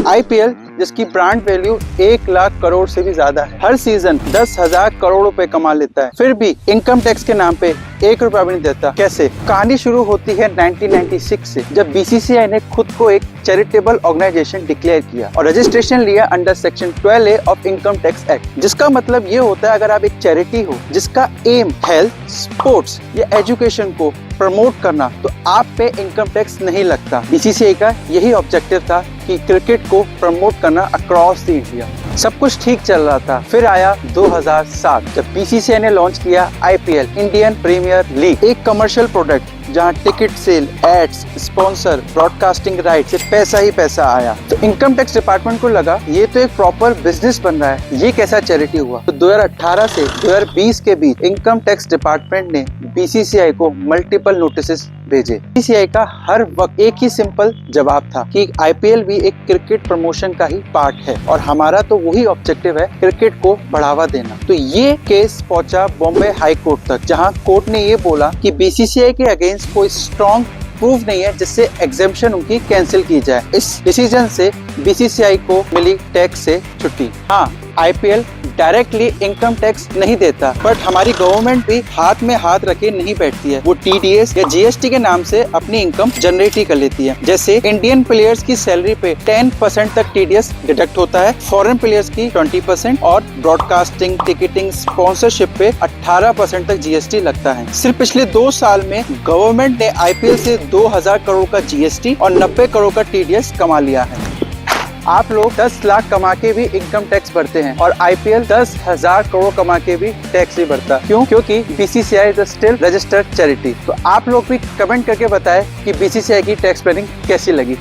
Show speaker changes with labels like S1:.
S1: IPL जिसकी brand value 1 lakh crore से भी ज्यादा है, हर सीजन 10,000 करोड़ रुपए कमा लेता है, फिर भी इनकम टैक्स के नाम पे 1 रुपया भी नहीं देता। कैसे? कहानी शुरू होती है 1996 से, जब बीसीसीआई ने खुद को एक चैरिटेबल ऑर्गेनाइजेशन डिक्लेयर किया और रजिस्ट्रेशन लिया under section 12A of income tax act, जिसका मतलब ये होता है अगर आप एक चैरिटी हो जिसका एम हेल्थ, स्पोर्ट्स या एजुकेशन को प्रमोट करना, तो आप पे इनकम टैक्स नहीं लगता। बीसीसीआई का यही ऑब्जेक्टिव था कि क्रिकेट को प्रमोट करना अक्रॉस द इंडिया। सब कुछ ठीक चल रहा था। फिर आया 2007 जब बीसीसीआई ने लॉन्च किया आईपीएल, इंडियन प्रीमियर लीग, एक कमर्शियल प्रोडक्ट जहां ticket sale, ads, sponsor, broadcasting right से पैसा ही पैसा आया। तो इनकम टैक्स डिपार्टमेंट को लगा ये तो एक प्रॉपर बिजनेस बन रहा है, ये कैसा चैरिटी हुआ। तो 2018 से 2020 के बीच इनकम टैक्स डिपार्टमेंट ने बीसीसीआई को मल्टीपल नोटिस भेजे। बीसीसीआई का हर वक्त एक ही सिंपल जवाब था कि आईपीएल भी एक क्रिकेट प्रमोशन का ही पार्ट है और हमारा तो वही ऑब्जेक्टिव है, क्रिकेट को बढ़ावा देना। तो ये केस पहुंचा बॉम्बे हाई कोर्ट तक, जहां कोर्ट ने ये बोला कि बीसीसीआई के अगेंस्ट कोई स्ट्रॉन्ग प्रूफ नहीं है जिससे एग्जेम्पशन उनकी कैंसिल की जाए। इस डिसीजन से बीसीसीआई को मिली टैक्स से छुट्टी। हाँ, आईपीएल डायरेक्टली इनकम टैक्स नहीं देता, बट हमारी गवर्नमेंट भी हाथ में हाथ रखे नहीं बैठती है। वो टीडीएस या जीएसटी के नाम से अपनी इनकम जनरेट ही कर लेती है। जैसे इंडियन प्लेयर्स की सैलरी पे 10% तक टीडीएस डिडक्ट होता है, फॉरेन प्लेयर्स की 20% और ब्रॉडकास्टिंग, टिकटिंग, स्पॉन्सरशिप पे 18% तक जीएसटी लगता है। सिर्फ पिछले 2 साल में गवर्नमेंट ने आईपीएल से 2000 करोड़ का जीएसटी और 90 करोड़ का टीडीएस कमा लिया है। आप लोग 10 लाख कमा के भी इनकम टैक्स भरते हैं और आईपीएल 10,000 करोड़ कमा के भी टैक्स नहीं भरता। क्यों? क्योंकि BCCI is still registered charity. तो आप लोग भी कमेंट करके बताएं कि बीसीसीआई की टैक्स प्लानिंग कैसी लगी।